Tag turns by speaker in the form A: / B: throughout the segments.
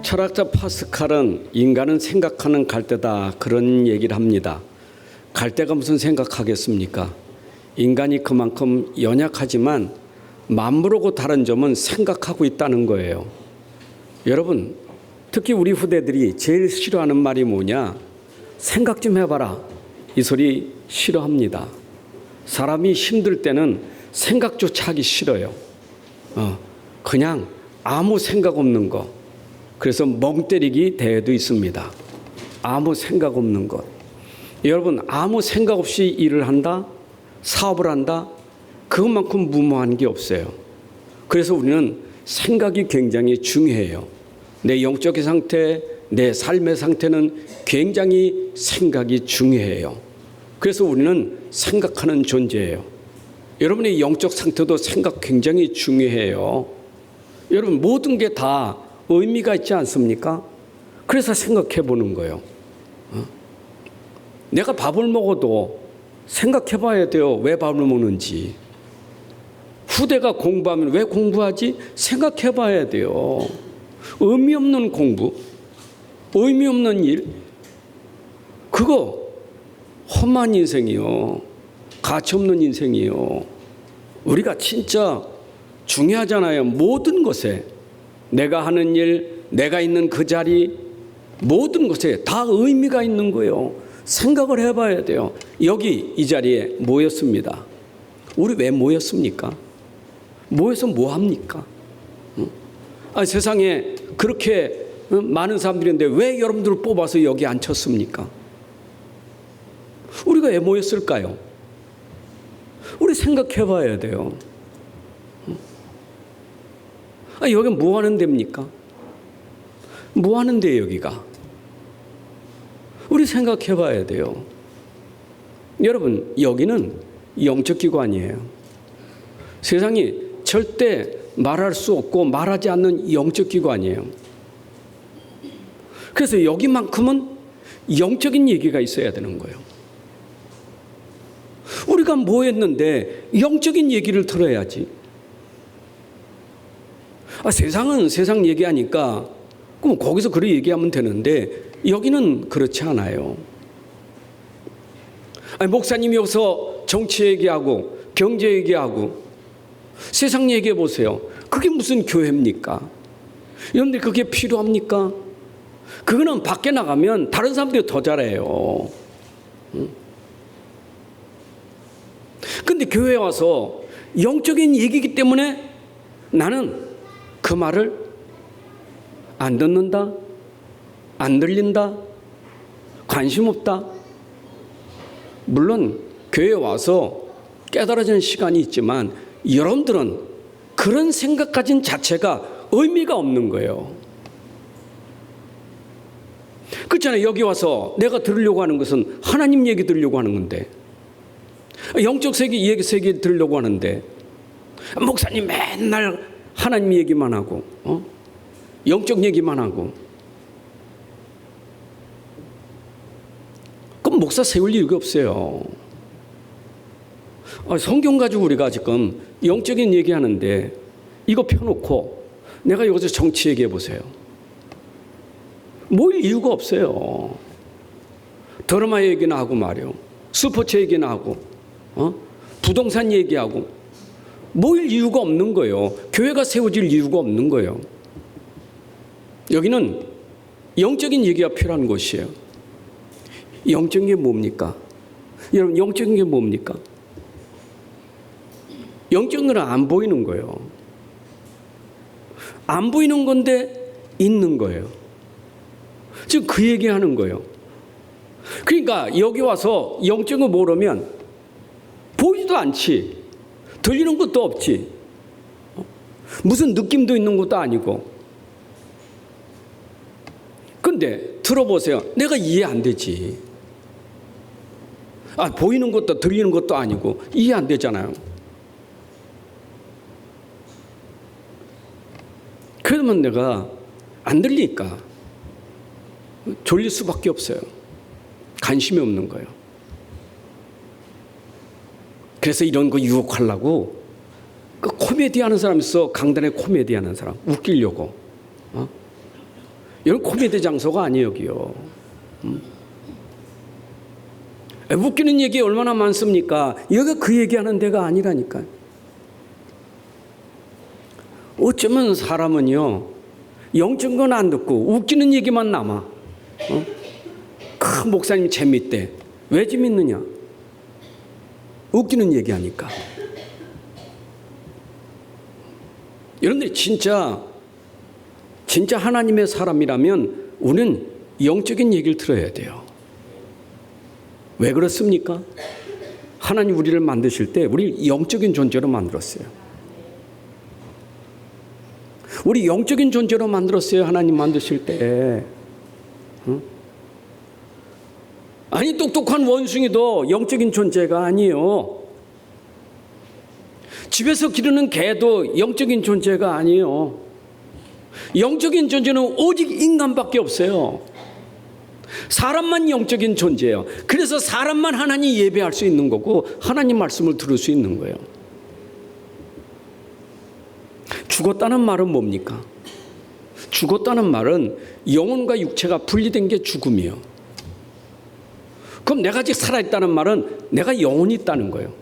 A: 철학자 파스칼은 인간은 생각하는 갈대다 그런 얘기를 합니다. 갈대가 무슨 생각하겠습니까? 인간이 그만큼 연약하지만 만물하고 다른 점은 생각하고 있다는 거예요. 여러분, 특히 우리 후대들이 제일 싫어하는 말이 뭐냐? 생각 좀 해봐라. 이 소리 싫어합니다. 사람이 힘들 때는 생각조차 하기 싫어요. 그냥 아무 생각 없는 거. 그래서 멍 때리기 대회도 있습니다. 아무 생각 없는 것. 여러분, 아무 생각 없이 일을 한다? 사업을 한다? 그것만큼 무모한 게 없어요. 그래서 우리는 생각이 굉장히 중요해요. 내 영적인 상태, 내 삶의 상태는 굉장히 생각이 중요해요. 그래서 우리는 생각하는 존재예요. 여러분의 영적 상태도 생각 굉장히 중요해요. 여러분, 모든 게 다 의미가 있지 않습니까? 그래서 생각해 보는 거예요. 내가 밥을 먹어도 생각해 봐야 돼요. 왜 밥을 먹는지. 후대가 공부하면 왜 공부하지? 생각해 봐야 돼요. 의미 없는 공부, 의미 없는 일, 그거 험한 인생이요. 가치 없는 인생이요. 우리가 진짜 중요하잖아요. 모든 것에 내가 하는 일, 내가 있는 그 자리, 모든 것에 다 의미가 있는 거예요. 생각을 해봐야 돼요. 여기 이 자리에 모였습니다. 우리 왜 모였습니까? 모여서 뭐 합니까? 세상에 그렇게 많은 사람들인데 왜 여러분들을 뽑아서 여기 앉혔습니까? 우리가 왜 모였을까요? 우리 생각해 봐야 돼요. 여기 뭐 하는 데입니까? 뭐 하는 데 여기가? 우리 생각해 봐야 돼요. 여러분, 여기는 영적 기관이에요. 세상이 절대 말할 수 없고 말하지 않는 영적 기관이에요. 그래서 여기만큼은 영적인 얘기가 있어야 되는 거예요. 우리가 모였는데 영적인 얘기를 들어야지. 세상은 세상 얘기하니까 그럼 거기서 그렇게 얘기하면 되는데 여기는 그렇지 않아요. 목사님이 여기서 정치 얘기하고 경제 얘기하고 세상 얘기해 보세요. 그게 무슨 교회입니까? 여러분들 그게 필요합니까? 그거는 밖에 나가면 다른 사람들이 더 잘해요. 근데 교회에 와서 영적인 얘기이기 때문에 나는 그 말을 안 듣는다, 안 들린다, 관심 없다. 물론 교회에 와서 깨달아지는 시간이 있지만 여러분들은 그런 생각 가진 자체가 의미가 없는 거예요. 그렇잖아요. 여기 와서 내가 들으려고 하는 것은 하나님 얘기 들으려고 하는 건데, 영적 세계 세계 들으려고 하는데 목사님 맨날 하나님 얘기만 하고 영적 얘기만 하고, 그럼 목사 세울 이유가 없어요. 성경 가지고 우리가 지금 영적인 얘기하는데 이거 펴놓고 내가 여기서 정치 얘기해 보세요. 모일 이유가 없어요. 드라마 얘기나 하고 말이요, 스포츠 얘기나 하고 부동산 얘기하고 모일 이유가 없는 거예요. 교회가 세워질 이유가 없는 거예요. 여기는 영적인 얘기가 필요한 곳이에요. 영적인 게 뭡니까? 여러분, 영적인 게 뭡니까? 영적인 건 안 보이는 거예요. 안 보이는 건데 있는 거예요. 지금 그 얘기하는 거예요. 그러니까 여기 와서 영적인 거 모르면 보이지도 않지, 들리는 것도 없지, 무슨 느낌도 있는 것도 아니고. 근데 들어보세요. 내가 이해 안 되지. 보이는 것도 들리는 것도 아니고 이해 안 되잖아요. 그러면 내가 안 들리니까 졸릴 수밖에 없어요. 관심이 없는 거예요. 그래서 이런 거 유혹하려고 그 코미디 하는 사람 있어. 강단에 코미디 하는 사람 웃기려고. 이런 코미디 장소가 아니에요, 여기요. 웃기는 얘기 얼마나 많습니까? 여기가 그 얘기하는 데가 아니라니까. 어쩌면 사람은요, 영적인 건 안 듣고 웃기는 얘기만 남아. 큰 목사님 재밌대. 왜 재밌느냐? 웃기는 얘기하니까. 여러분들이 진짜 하나님의 사람이라면 우리는 영적인 얘기를 들어야 돼요. 왜 그렇습니까? 하나님 우리를 만드실 때 우리 영적인 존재로 만들었어요. 우리 영적인 존재로 만들었어요. 하나님 만드실 때. 아니, 똑똑한 원숭이도 영적인 존재가 아니에요. 집에서 기르는 개도 영적인 존재가 아니에요. 영적인 존재는 오직 인간밖에 없어요. 사람만 영적인 존재예요. 그래서 사람만 하나님 예배할 수 있는 거고 하나님 말씀을 들을 수 있는 거예요. 죽었다는 말은 뭡니까? 죽었다는 말은 영혼과 육체가 분리된 게 죽음이에요. 그럼 내가 아직 살아있다는 말은 내가 영혼이 있다는 거예요.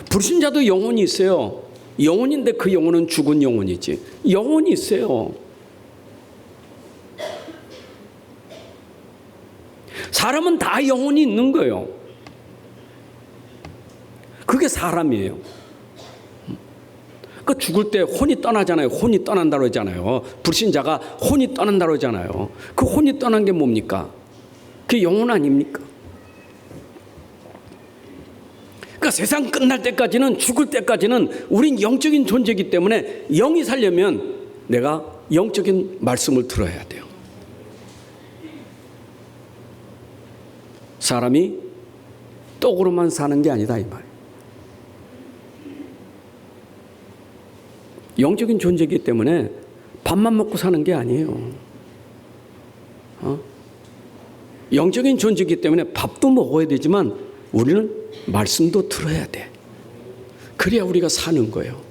A: 불신자도 영혼이 있어요. 영혼인데 그 영혼은 죽은 영혼이지. 영혼이 있어요. 사람은 다 영혼이 있는 거예요. 그게 사람이에요. 그 죽을 때 혼이 떠나잖아요. 혼이 떠난다 그러잖아요. 불신자가 혼이 떠난다 그러잖아요. 그 혼이 떠난 게 뭡니까? 그게 영혼 아닙니까? 그러니까 세상 끝날 때까지는, 죽을 때까지는 우린 영적인 존재이기 때문에 영이 살려면 내가 영적인 말씀을 들어야 돼요. 사람이 떡으로만 사는 게 아니다 이 말이에요. 영적인 존재이기 때문에 밥만 먹고 사는 게 아니에요. 영적인 존재이기 때문에 밥도 먹어야 되지만 우리는 말씀도 들어야 돼. 그래야 우리가 사는 거예요.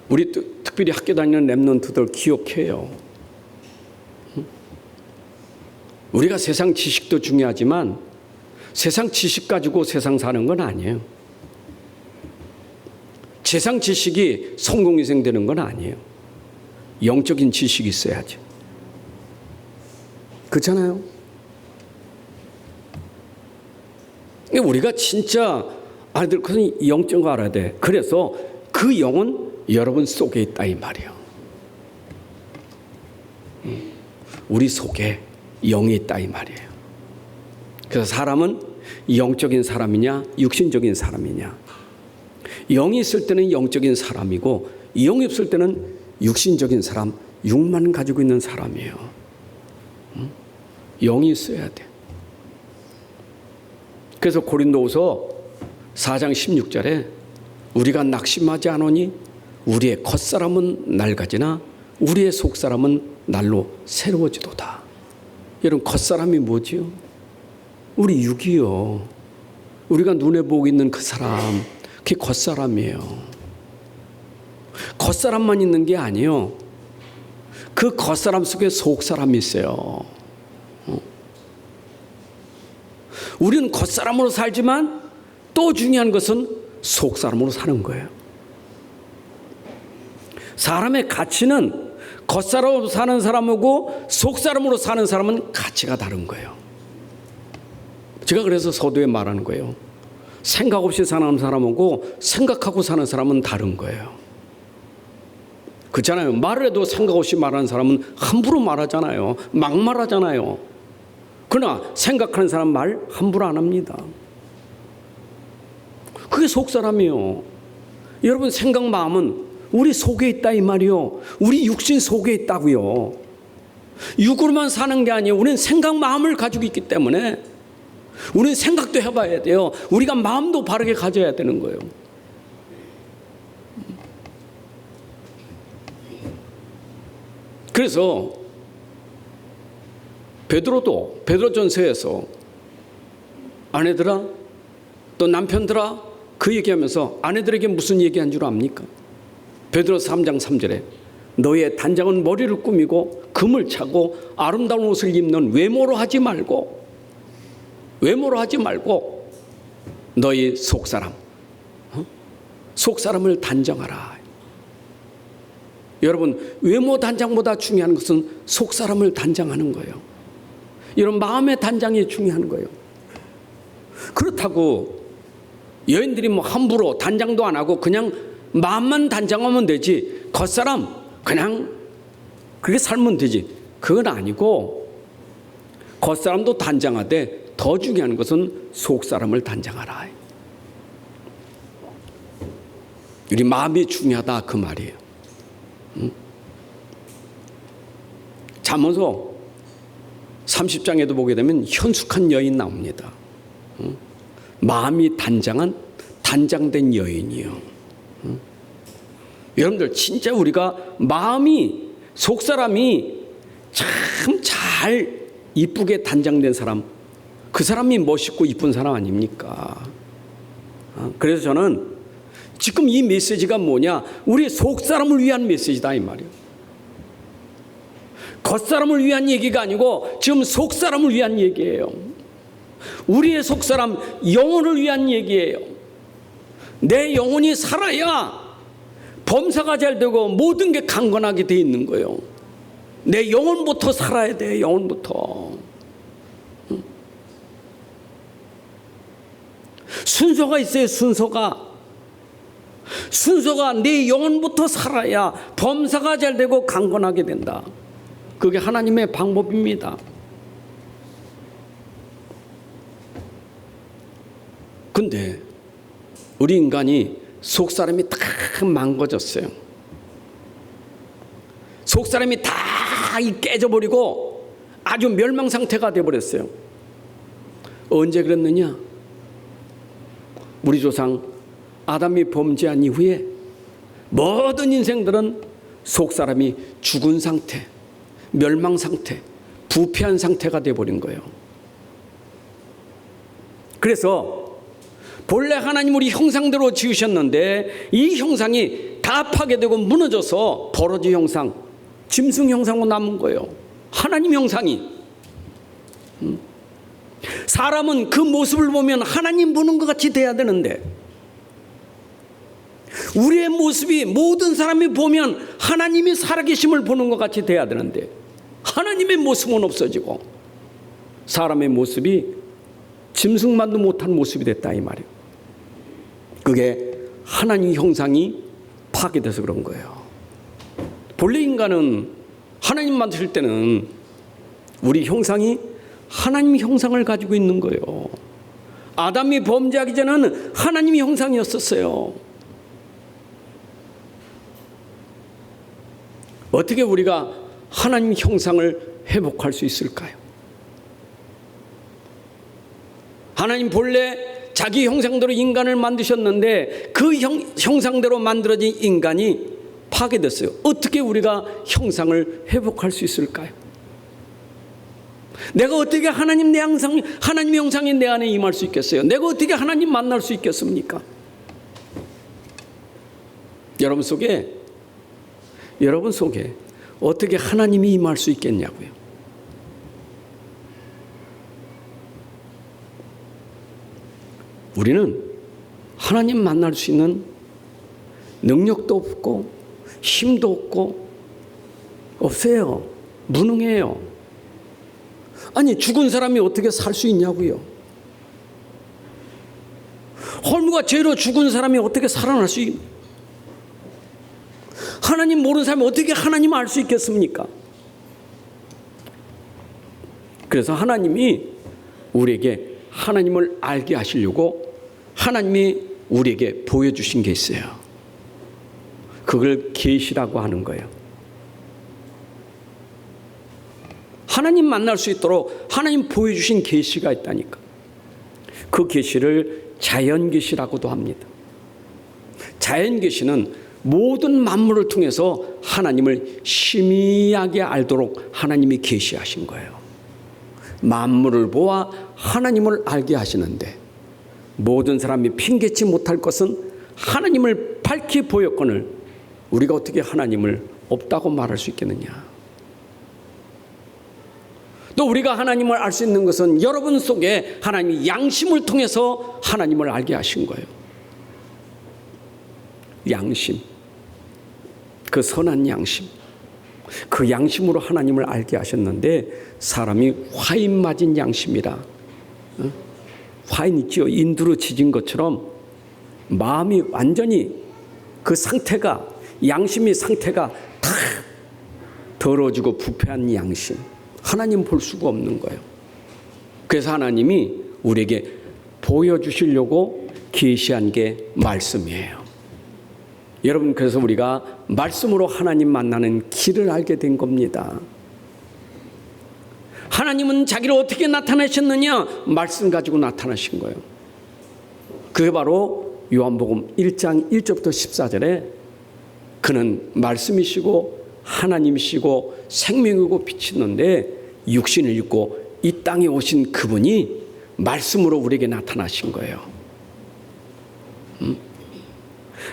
A: 우리 특별히 학교 다니는 랩런트들 기억해요. 우리가 세상 지식도 중요하지만 세상 지식 가지고 세상 사는 건 아니에요. 세상 지식이 성공위생 되는 건 아니에요. 영적인 지식이 있어야지. 그렇잖아요. 우리가 진짜 아이들 그건 영적인 거 알아야 돼. 그래서 그 영은 여러분 속에 있다 이 말이에요. 우리 속에 영이 있다 이 말이에요. 그래서 사람은 영적인 사람이냐 육신적인 사람이냐. 영이 있을 때는 영적인 사람이고 영이 없을 때는 육신적인 사람, 육만 가지고 있는 사람이에요. 영이 있어야 돼. 그래서 고린도후서 4장 16절에 우리가 낙심하지 않으니 우리의 겉사람은 낡아지나 우리의 속사람은 날로 새로워지도다. 여러분 겉사람이 뭐지요? 우리 육이요. 우리가 눈에 보고 있는 그 사람, 그게 겉사람이에요. 겉사람만 있는 게 아니에요. 그 겉사람 속에 속사람이 있어요. 우리는 겉사람으로 살지만 또 중요한 것은 속사람으로 사는 거예요. 사람의 가치는 겉사람으로 사는 사람하고 속사람으로 사는 사람은 가치가 다른 거예요. 제가 그래서 서두에 말하는 거예요. 생각 없이 사는 사람하고 생각하고 사는 사람은 다른 거예요. 그렇잖아요. 말을 해도 생각 없이 말하는 사람은 함부로 말하잖아요. 막 말하잖아요. 그러나 생각하는 사람 말 함부로 안 합니다. 그게 속사람이에요. 여러분 생각 마음은 우리 속에 있다 이 말이요. 우리 육신 속에 있다고요. 육으로만 사는 게 아니에요. 우리는 생각 마음을 가지고 있기 때문에 우리는 생각도 해봐야 돼요. 우리가 마음도 바르게 가져야 되는 거예요. 그래서 베드로도 베드로전서에서 아내들아 또 남편들아 그 얘기하면서 아내들에게 무슨 얘기한 줄 압니까? 베드로 3장 3절에 너의 단장은 머리를 꾸미고 금을 차고 아름다운 옷을 입는 외모로 하지 말고 너희 속사람, 속사람을 단정하라. 여러분, 외모 단장보다 중요한 것은 속사람을 단장하는 거예요. 이런 마음의 단장이 중요한 거예요. 그렇다고 여인들이 뭐 함부로 단장도 안 하고 그냥 마음만 단장하면 되지, 겉사람 그냥 그렇게 살면 되지, 그건 아니고 겉사람도 단장하되 더 중요한 것은 속사람을 단장하라. 우리 마음이 중요하다 그 말이에요. 잠언서 30장에도 보게 되면 현숙한 여인 나옵니다. 마음이 단장된 여인이요. 여러분들 진짜 우리가 마음이, 속사람이 참 잘 이쁘게 단장된 사람, 그 사람이 멋있고 이쁜 사람 아닙니까? 그래서 저는 지금 이 메시지가 뭐냐, 우리 속사람을 위한 메시지다 이 말이에요. 겉사람을 위한 얘기가 아니고 지금 속사람을 위한 얘기예요. 우리의 속사람, 영혼을 위한 얘기예요. 내 영혼이 살아야 범사가 잘 되고 모든 게 강건하게 돼 있는 거예요. 내 영혼부터 살아야 돼. 영혼부터. 순서가 있어요. 순서가 내 영혼부터 살아야 범사가 잘 되고 강건하게 된다. 그게 하나님의 방법입니다. 근데 우리 인간이 속사람이 다 망가졌어요. 속사람이 다 깨져버리고 아주 멸망상태가 되어버렸어요. 언제 그랬느냐? 우리 조상 아담이 범죄한 이후에 모든 인생들은 속사람이 죽은 상태, 멸망 상태, 부패한 상태가 되어버린 거예요. 그래서 본래 하나님 우리 형상대로 지으셨는데 이 형상이 다 파괴되고 무너져서 버러지 형상, 짐승 형상으로 남은 거예요. 하나님 형상이. 사람은 그 모습을 보면 하나님 보는 것 같이 돼야 되는데 우리의 모습이 모든 사람이 보면 하나님이 살아계심을 보는 것 같이 돼야 되는데 하나님의 모습은 없어지고 사람의 모습이 짐승만도 못한 모습이 됐다 이 말이에요. 그게 하나님 형상이 파괴돼서 그런 거예요. 본래 인간은 하나님 만드실 때는 우리 형상이 하나님 형상을 가지고 있는 거예요. 아담이 범죄하기 전에는 하나님의 형상이었었어요. 어떻게 우리가 하나님 형상을 회복할 수 있을까요? 하나님 본래 자기 형상대로 인간을 만드셨는데 그 형상대로 만들어진 인간이 파괴됐어요. 어떻게 우리가 형상을 회복할 수 있을까요? 내가 어떻게 하나님의 형상이 내 안에 임할 수 있겠어요? 내가 어떻게 하나님 만날 수 있겠습니까? 여러분 속에 어떻게 하나님이 임할 수 있겠냐고요. 우리는 하나님 만날 수 있는 능력도 없고 힘도 없고 없어요. 무능해요. 아니 죽은 사람이 어떻게 살 수 있냐고요. 헐무가 죄로 죽은 사람이 어떻게 살아날 수 있... 하나님 모르는 사람이 어떻게 하나님 알 수 있겠습니까? 그래서 하나님이 우리에게 하나님을 알게 하시려고 하나님이 우리에게 보여주신 게 있어요. 그걸 계시라고 하는 거예요. 하나님 만날 수 있도록 하나님 보여주신 계시가 있다니까. 그 계시를 자연계시라고도 합니다. 자연계시는 모든 만물을 통해서 하나님을 심의하게 알도록 하나님이 계시하신 거예요. 만물을 보아 하나님을 알게 하시는데 모든 사람이 핑계치 못할 것은 하나님을 밝히 보였거늘 우리가 어떻게 하나님을 없다고 말할 수 있겠느냐? 또 우리가 하나님을 알 수 있는 것은 여러분 속에 하나님이 양심을 통해서 하나님을 알게 하신 거예요. 양심, 그 선한 양심, 그 양심으로 하나님을 알게 하셨는데, 사람이 화인 맞은 양심이라, 화인 있지요? 인두로 지진 것처럼 마음이 완전히 그 상태가, 양심의 상태가 다 더러워지고 부패한 양심, 하나님 볼 수가 없는 거예요. 그래서 하나님이 우리에게 보여주시려고 계시한 게 말씀이에요. 여러분, 그래서 우리가 말씀으로 하나님 만나는 길을 알게 된 겁니다. 하나님은 자기를 어떻게 나타내셨느냐? 말씀 가지고 나타나신 거예요. 그게 바로 요한복음 1장 1절부터 14절에 그는 말씀이시고 하나님이시고 생명이고 빛이는데 육신을 입고 이 땅에 오신 그분이 말씀으로 우리에게 나타나신 거예요.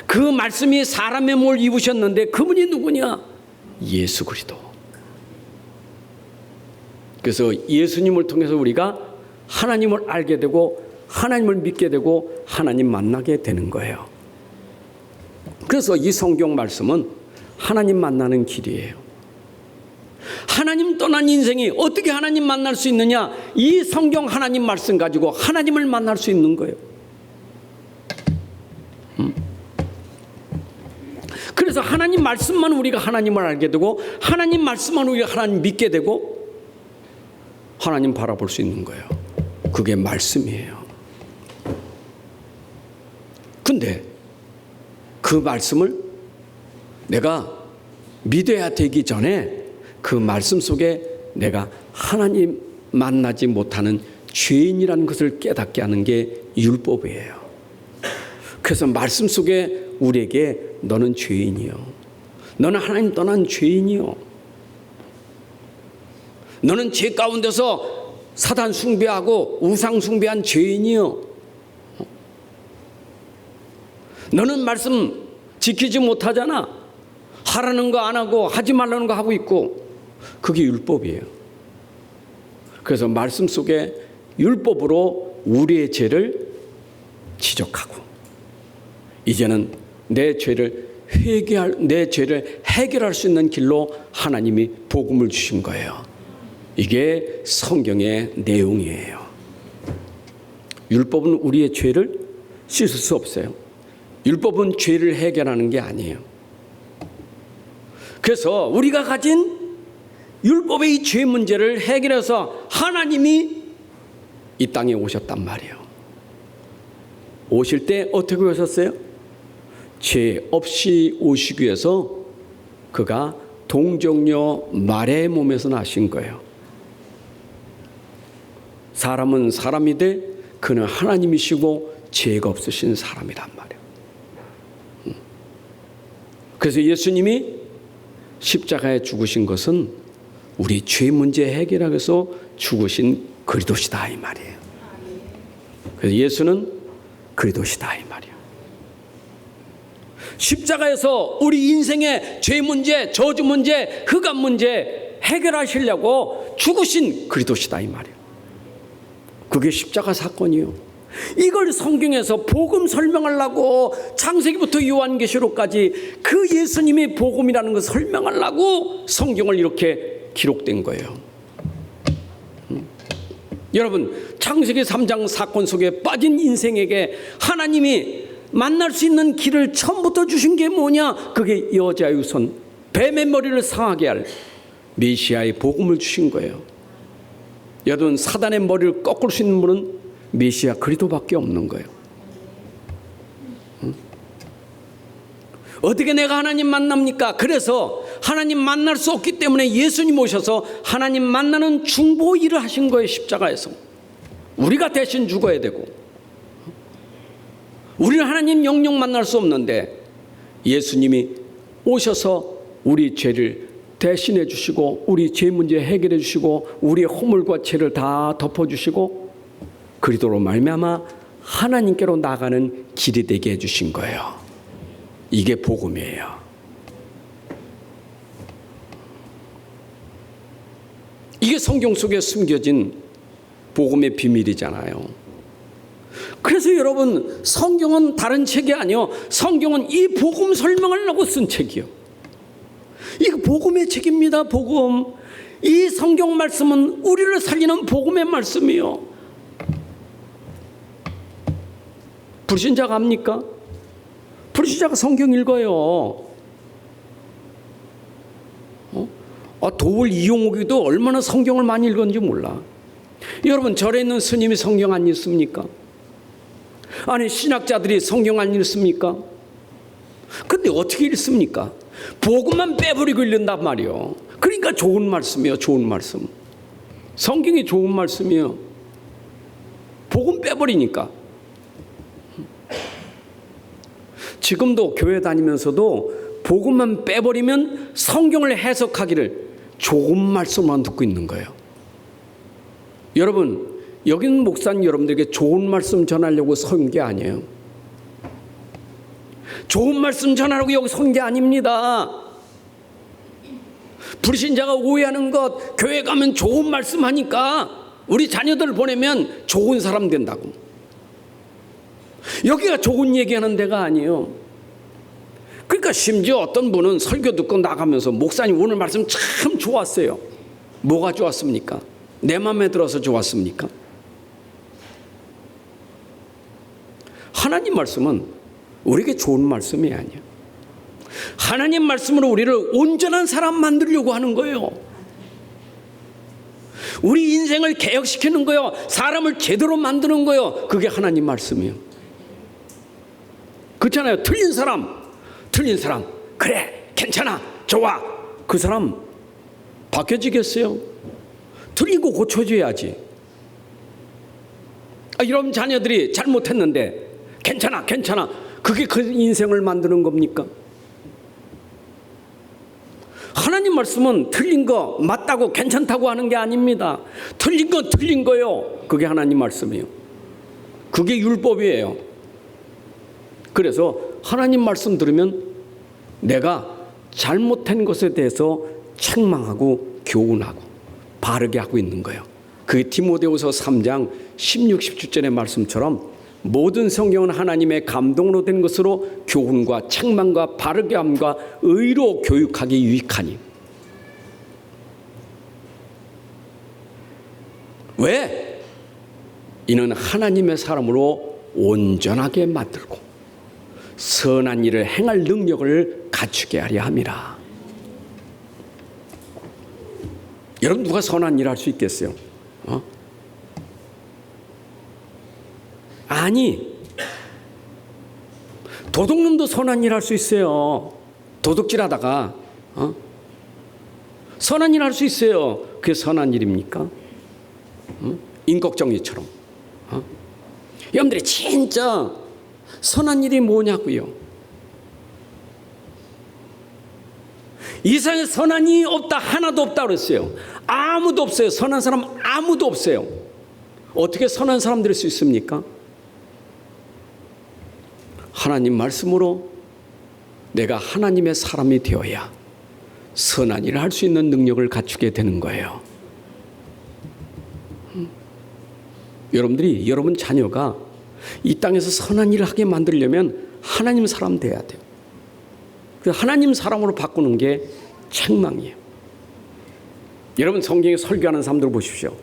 A: 그 말씀이 사람의 몸을 입으셨는데 그분이 누구냐? 예수 그리스도. 그래서 예수님을 통해서 우리가 하나님을 알게 되고 하나님을 믿게 되고 하나님 만나게 되는 거예요. 그래서 이 성경 말씀은 하나님 만나는 길이에요. 하나님 떠난 인생이 어떻게 하나님 만날 수 있느냐? 이 성경 하나님 말씀 가지고 하나님을 만날 수 있는 거예요. 그래서 하나님 말씀만 우리가 하나님을 알게 되고 하나님 말씀만 우리가 하나님 믿게 되고 하나님 바라볼 수 있는 거예요. 그게 말씀이에요. 근데 그 말씀을 내가 믿어야 되기 전에 그 말씀 속에 내가 하나님 만나지 못하는 죄인이라는 것을 깨닫게 하는 게 율법이에요. 그래서 말씀 속에 우리에게 너는 죄인이요, 너는 하나님 떠난 죄인이요, 너는 죄 가운데서 사단 숭배하고 우상 숭배한 죄인이요, 너는 말씀 지키지 못하잖아, 하라는 거 안 하고 하지 말라는 거 하고 있고, 그게 율법이에요. 그래서 말씀 속에 율법으로 우리의 죄를 지적하고 이제는 내 죄를 해결할 수 있는 길로 하나님이 복음을 주신 거예요. 이게 성경의 내용이에요. 율법은 우리의 죄를 씻을 수 없어요. 율법은 죄를 해결하는 게 아니에요. 그래서 우리가 가진 율법의 이 죄 문제를 해결해서 하나님이 이 땅에 오셨단 말이에요. 오실 때 어떻게 오셨어요? 죄 없이 오시기 위해서 그가 동정녀 마리아의 몸에서 나신 거예요. 사람은 사람이되 그는 하나님이시고 죄가 없으신 사람이란 말이에요. 그래서 예수님이 십자가에 죽으신 것은 우리 죄 문제 해결하기 위해서 죽으신 그리스도시다 이 말이에요. 그래서 예수는 그리스도시다 이 말이에요. 십자가에서 우리 인생의 죄 문제, 저주 문제, 흑암 문제 해결하시려고 죽으신 그리스도시다 이 말이에요. 그게 십자가 사건이요. 이걸 성경에서 복음 설명하려고 창세기부터 요한계시록까지 그 예수님의 복음이라는 것을 설명하려고 성경을 이렇게 기록된 거예요. 여러분, 창세기 3장 사건 속에 빠진 인생에게 하나님이 만날 수 있는 길을 처음부터 주신 게 뭐냐? 그게 여자의 손, 뱀의 머리를 상하게 할 메시아의 복음을 주신 거예요. 여러분, 사단의 머리를 꺾을 수 있는 분은 메시아 그리스도밖에 없는 거예요. 어떻게 내가 하나님 만납니까? 그래서 하나님 만날 수 없기 때문에 예수님 오셔서 하나님 만나는 중보 일을 하신 거예요. 십자가에서 우리가 대신 죽어야 되고, 우리는 하나님 영영 만날 수 없는데 예수님이 오셔서 우리 죄를 대신해 주시고 우리 죄 문제 해결해 주시고 우리의 허물과 죄를 다 덮어주시고 그리스도로 말미암아 하나님께로 나가는 길이 되게 해주신 거예요. 이게 복음이에요. 성경 속에 숨겨진 복음의 비밀이잖아요. 그래서 여러분, 성경은 다른 책이 아니요, 성경은 이 복음 설명을 하고 쓴 책이요. 이거 복음의 책입니다. 복음. 이 성경 말씀은 우리를 살리는 복음의 말씀이요. 불신자가 합니까? 불신자가 성경 읽어요. 도울 이용욱이도 얼마나 성경을 많이 읽었는지 몰라. 여러분, 절에 있는 스님이 성경 안 읽습니까? 아니, 신학자들이 성경 안 읽습니까? 근데 어떻게 읽습니까? 복음만 빼버리고 읽는단 말이요. 그러니까 좋은 말씀이요. 좋은 말씀. 성경이 좋은 말씀이요. 복음 빼버리니까. 지금도 교회 다니면서도 복음만 빼버리면 성경을 해석하기를 좋은 말씀만 듣고 있는 거예요. 여러분, 여기는 목사님 여러분들에게 좋은 말씀 전하려고 선 게 아니에요. 좋은 말씀 전하려고 여기 선 게 아닙니다. 불신자가 오해하는 것, 교회 가면 좋은 말씀 하니까 우리 자녀들 보내면 좋은 사람 된다고. 여기가 좋은 얘기하는 데가 아니에요. 그러니까 심지어 어떤 분은 설교 듣고 나가면서 목사님 오늘 말씀 참 좋았어요. 뭐가 좋았습니까? 내 마음에 들어서 좋았습니까? 하나님 말씀은 우리에게 좋은 말씀이 아니에요. 하나님 말씀으로 우리를 온전한 사람 만들려고 하는 거예요. 우리 인생을 개혁시키는 거예요. 사람을 제대로 만드는 거예요. 그게 하나님 말씀이에요. 그렇잖아요. 틀린 사람 그래, 괜찮아, 좋아. 그 사람 바뀌어지겠어요? 틀리고 고쳐줘야지. 여러분 자녀들이 잘못했는데 괜찮아 그게 그 인생을 만드는 겁니까? 하나님 말씀은 틀린 거 맞다고 괜찮다고 하는 게 아닙니다. 틀린 건 틀린 거요. 그게 하나님 말씀이에요. 그게 율법이에요. 그래서 하나님 말씀 들으면 내가 잘못한 것에 대해서 책망하고 교훈하고 바르게 하고 있는 거예요. 그게 디모데후서 3장 16, 17절의 말씀처럼 모든 성경은 하나님의 감동으로 된 것으로 교훈과 책망과 바르게 함과 의로 교육하기 유익하니. 왜? 이는 하나님의 사람으로 온전하게 만들고 선한 일을 행할 능력을 갖추게 하려 함이라. 여러분, 누가 선한 일을 할 수 있겠어요? 아니, 도둑놈도 선한 일 할 수 있어요. 도둑질하다가 선한 일 할 수 있어요. 그게 선한 일입니까? 인격정리처럼. 여러분들이 진짜 선한 일이 뭐냐고요? 이 세상에 선한 일이 없다, 하나도 없다 그랬어요. 아무도 없어요. 선한 사람 아무도 없어요. 어떻게 선한 사람 될 수 있습니까? 하나님 말씀으로 내가 하나님의 사람이 되어야 선한 일을 할 수 있는 능력을 갖추게 되는 거예요. 여러분들이, 여러분 자녀가 이 땅에서 선한 일을 하게 만들려면 하나님 사람 돼야 돼요. 하나님 사람으로 바꾸는 게 책망이에요. 여러분, 성경에 설교하는 사람들 보십시오.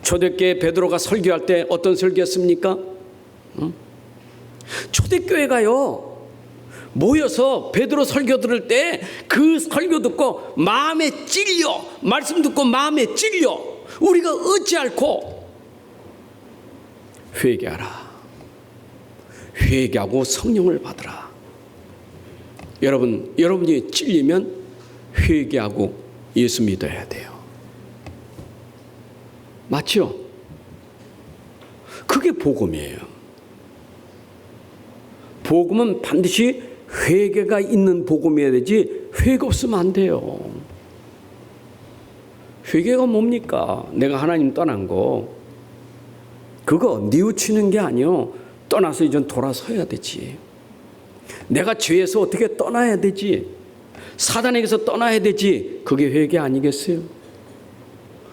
A: 초대교회 베드로가 설교할 때 어떤 설교했습니까? 초대교회가요, 모여서 베드로 설교 들을 때 그 설교 듣고 마음에 찔려, 말씀 듣고 마음에 찔려, 우리가 어찌할꼬? 회개하라. 회개하고 성령을 받으라. 여러분이 찔리면 회개하고 예수 믿어야 돼요. 맞죠? 그게 복음이에요. 복음은 반드시 회개가 있는 복음이어야 되지, 회개 없으면 안 돼요. 회개가 뭡니까? 내가 하나님 떠난 거, 그거 뉘우치는 게 아니요, 떠나서 이제 돌아서야 되지. 내가 죄에서 어떻게 떠나야 되지, 사단에게서 떠나야 되지. 그게 회개 아니겠어요?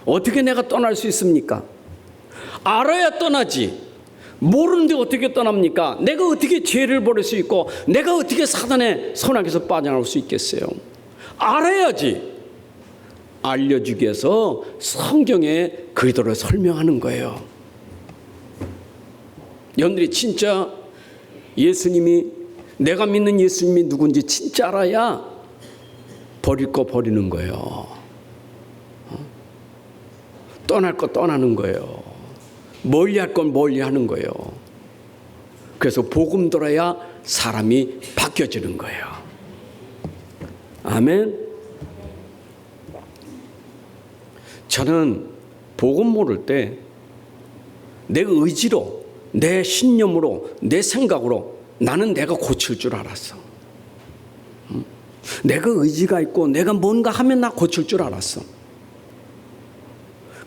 A: 어떻게 내가 떠날 수 있습니까? 알아야 떠나지. 모르는데 어떻게 떠납니까? 내가 어떻게 죄를 버릴 수 있고 내가 어떻게 사단의 손아귀에서 빠져나올 수 있겠어요? 알아야지. 알려주기 위해서 성경에 그리스도를 설명하는 거예요. 여러분들이 진짜 예수님이, 내가 믿는 예수님이 누군지 진짜 알아야 버릴 거 버리는 거예요. 떠날 거 떠나는 거예요. 멀리 할 건 멀리 하는 거예요. 그래서 복음 들어야 사람이 바뀌어지는 거예요. 아멘. 저는 복음 모를 때 내 의지로, 내 신념으로, 내 생각으로 나는 내가 고칠 줄 알았어. 내가 의지가 있고 내가 뭔가 하면 나 고칠 줄 알았어.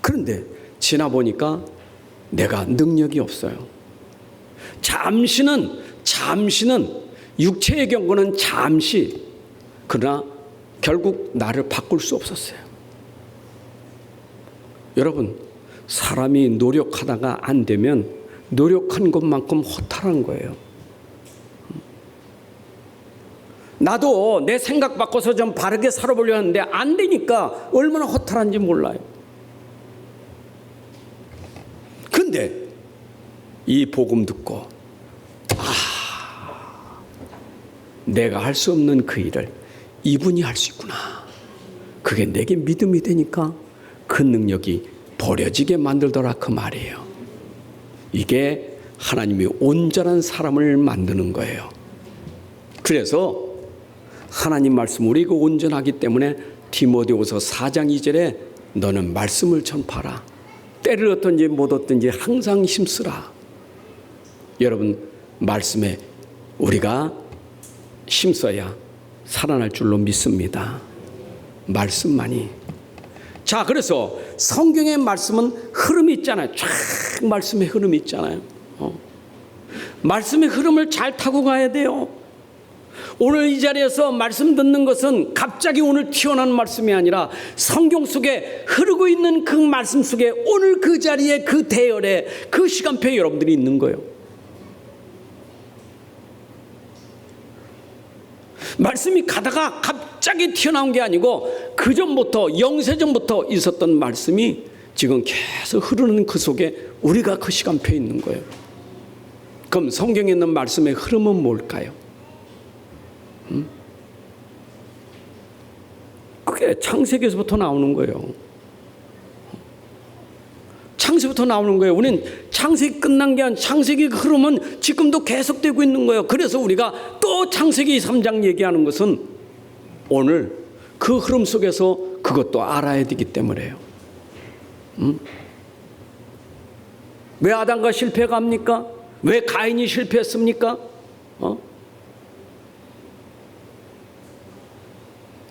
A: 그런데 지나보니까 내가 능력이 없어요. 잠시는 육체의 경고는 잠시, 그러나 결국 나를 바꿀 수 없었어요. 여러분, 사람이 노력하다가 안 되면 노력한 것만큼 허탈한 거예요. 나도 내 생각 바꿔서 좀 바르게 살아보려 하는데 안 되니까 얼마나 허탈한지 몰라요. 근데 이 복음 듣고 내가 할 수 없는 그 일을 이분이 할 수 있구나. 그게 내게 믿음이 되니까 그 능력이 버려지게 만들더라, 그 말이에요. 이게 하나님이 온전한 사람을 만드는 거예요. 그래서 하나님 말씀, 우리가 온전하기 때문에 디모데후서 4장 2절에 너는 말씀을 전파하라. 때를 얻든지 못 얻든지 항상 힘쓰라. 여러분, 말씀에 우리가 힘써야 살아날 줄로 믿습니다. 말씀만이. 자, 그래서 성경의 말씀은 흐름이 있잖아요. 쫙 말씀의 흐름이 있잖아요. 말씀의 흐름을 잘 타고 가야 돼요. 오늘 이 자리에서 말씀 듣는 것은 갑자기 오늘 튀어나온 말씀이 아니라 성경 속에 흐르고 있는 그 말씀 속에 오늘 그 자리에, 그 대열에, 그 시간표에 여러분들이 있는 거예요. 말씀이 가다가 갑자기 튀어나온 게 아니고 그 전부터, 영세전부터 있었던 말씀이 지금 계속 흐르는 그 속에 우리가 그 시간표에 있는 거예요. 그럼 성경에 있는 말씀의 흐름은 뭘까요? 그게 창세기에서부터 나오는 거예요. 창세기부터 나오는 거예요. 우리는 창세기 끝난 게 아니라 창세기 흐름은 지금도 계속되고 있는 거예요. 그래서 우리가 또 창세기 3장 얘기하는 것은 오늘 그 흐름 속에서 그것도 알아야 되기 때문에요. 왜 아담과 실패가 합니까? 왜 가인이 실패했습니까?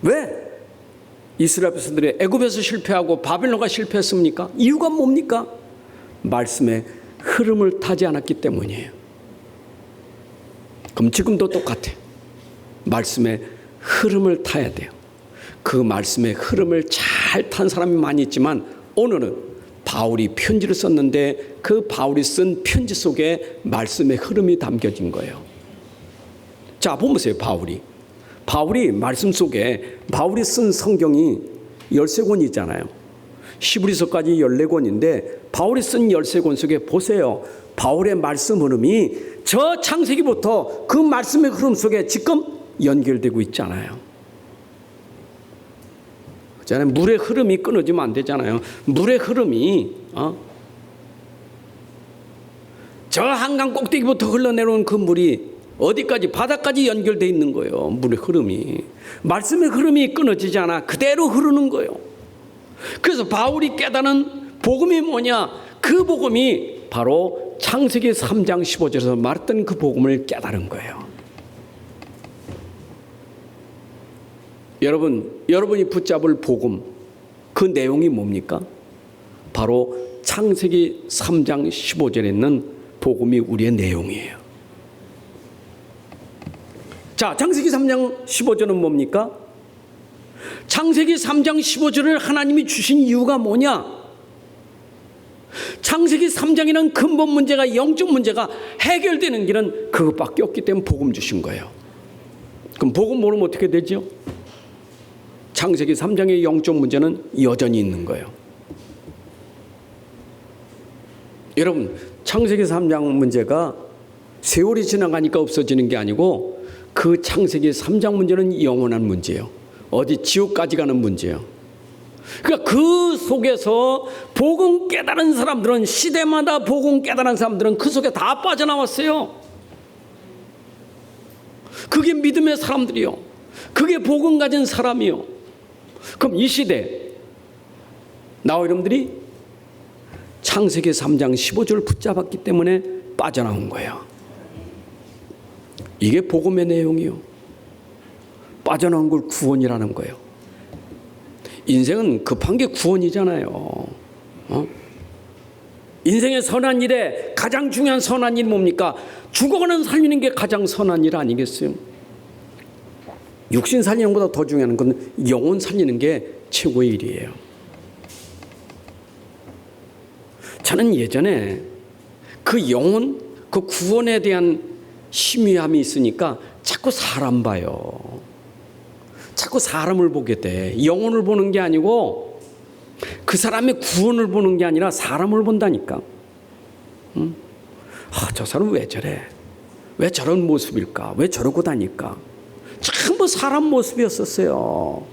A: 왜 이스라엘 백성들이 애굽에서 실패하고 바벨론가 실패했습니까? 이유가 뭡니까? 말씀의 흐름을 타지 않았기 때문이에요. 그럼 지금도 똑같아요. 말씀의 흐름을 타야 돼요. 그 말씀의 흐름을 잘 탄 사람이 많이 있지만 오늘은 바울이 편지를 썼는데 그 바울이 쓴 편지 속에 말씀의 흐름이 담겨진 거예요. 자, 보세요. 바울이 말씀 속에 바울이 쓴 성경이 13권이잖아요. 히브리서까지 14권인데 바울이 쓴 13권 속에 보세요. 바울의 말씀 흐름이 저 창세기부터 그 말씀의 흐름 속에 지금 연결되고 있잖아요. 그렇잖아요. 물의 흐름이 끊어지면 안 되잖아요. 물의 흐름이 저 한강 꼭대기부터 흘러내려온 그 물이 어디까지, 바다까지 연결되어 있는 거예요. 물의 흐름이. 말씀의 흐름이 끊어지지 않아. 그대로 흐르는 거예요. 그래서 바울이 깨닫는 복음이 뭐냐? 그 복음이 바로 창세기 3장 15절에서 말했던 그 복음을 깨달은 거예요. 여러분이 붙잡을 복음, 그 내용이 뭡니까? 바로 창세기 3장 15절에 있는 복음이 우리의 내용이에요. 자, 창세기 3장 15절은 뭡니까? 창세기 3장 15절을 하나님이 주신 이유가 뭐냐? 3장이라는 근본 문제가, 영적 문제가 해결되는 길은 그것밖에 없기 때문에 복음 주신 거예요. 그럼 복음 모르면 어떻게 되죠? 창세기 3장의 영적 문제는 여전히 있는 거예요. 여러분, 창세기 3장 문제가 세월이 지나가니까 없어지는 게 아니고 그 창세기 3장 문제는 영원한 문제예요. 어디 지옥까지 가는 문제예요. 그러니까 그 속에서 복음 깨달은 사람들은, 시대마다 복음 깨달은 사람들은 그 속에 다 빠져나왔어요. 그게 믿음의 사람들이요. 그게 복음 가진 사람이요. 그럼 이 시대 나와 여러분들이 창세기 3장 15절 붙잡았기 때문에 빠져나온 거예요. 이게 복음의 내용이요. 빠져나온 걸 구원이라는 거예요. 인생은 급한 게 구원이잖아요. 인생의 선한 일에 가장 중요한 선한 일이 뭡니까? 죽어가는 살리는 게 가장 선한 일 아니겠어요? 육신 살리는 것보다 더 중요한 건 영혼 살리는 게 최고의 일이에요. 저는 예전에 그 영혼, 그 구원에 대한 희미함이 있으니까 자꾸 사람 봐요. 자꾸 사람을 보게 돼. 영혼을 보는 게 아니고 그 사람의 구원을 보는 게 아니라 사람을 본다니까. 저 사람 왜 저래? 왜 저런 모습일까? 왜 저러고 다닐까? 전부 사람 모습이었었어요.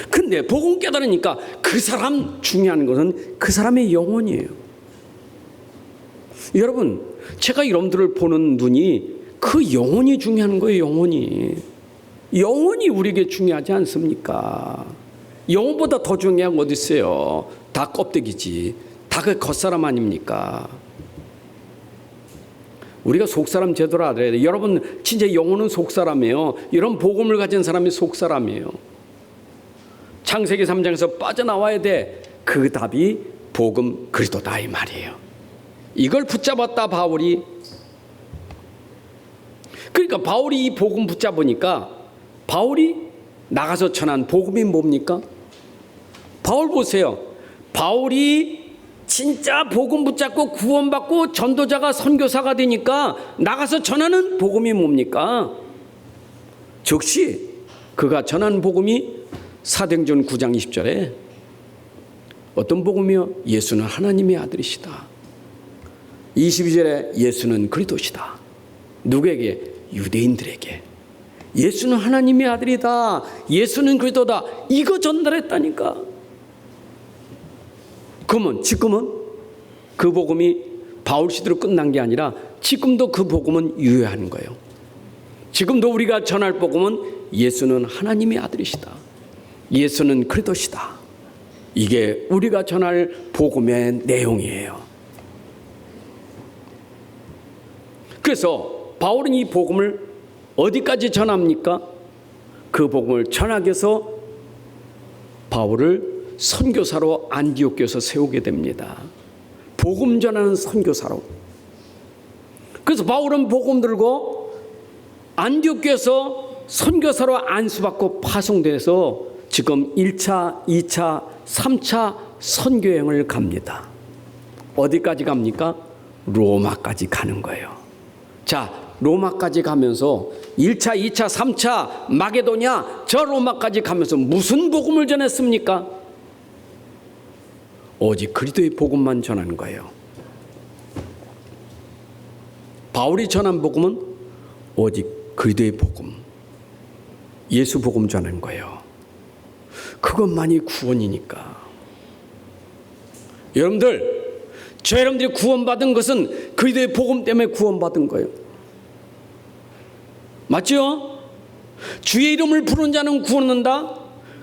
A: 근데 복음 깨달으니까 그 사람 중요한 것은 그 사람의 영혼이에요. 여러분, 제가 여러분들을 보는 눈이 그 영혼이 중요한 거예요. 영혼이 우리에게 중요하지 않습니까? 영혼보다 더 중요한 거 어디 있어요? 다 껍데기지. 다 그 겉사람 아닙니까? 우리가 속사람 제대로 알아야 돼요. 여러분, 진짜 영혼은 속사람이에요. 이런 복음을 가진 사람이 속사람이에요. 창세기 3장에서 빠져나와야 돼. 그 답이 복음 그리스도다 이 말이에요. 이걸 붙잡았다 바울이. 그러니까 바울이 이 복음 붙잡으니까 바울이 나가서 전한 복음이 뭡니까? 바울 보세요. 바울이 진짜 복음 붙잡고 구원받고 전도자가 선교사가 되니까 나가서 전하는 복음이 뭡니까? 즉시 그가 전하는 복음이 사도행전 9장 20절에 어떤 복음이요? 예수는 하나님의 아들이시다. 22절에 예수는 그리스도시다. 누구에게? 유대인들에게. 예수는 하나님의 아들이다. 예수는 그리스도다. 이거 전달했다니까. 그러면 지금은 그 복음이 바울 시대로 끝난 게 아니라 지금도 그 복음은 유효한 거예요. 지금도 우리가 전할 복음은 예수는 하나님의 아들이시다. 예수는 그리스도시다. 이게 우리가 전할 복음의 내용이에요. 그래서 바울은 이 복음을 어디까지 전합니까? 그 복음을 전하기 위해서 바울을 선교사로 안디옥 교회에서 세우게 됩니다. 복음 전하는 선교사로. 그래서 바울은 복음 들고 안디옥 교회에서 선교사로 안수받고 파송돼서 지금 1차, 2차, 3차 선교여행을 갑니다. 어디까지 갑니까? 로마까지 가는 거예요. 자, 로마까지 가면서 1차, 2차, 3차 마게도냐 저 로마까지 가면서 무슨 복음을 전했습니까? 오직 그리스도의 복음만 전하는 거예요. 바울이 전한 복음은 오직 그리스도의 복음, 예수 복음 전하는 거예요. 그것만이 구원이니까. 여러분들, 여러분들이 구원받은 것은 그리스도의 복음 때문에 구원받은 거예요. 맞죠? 주의 이름을 부르는 자는 구원한다.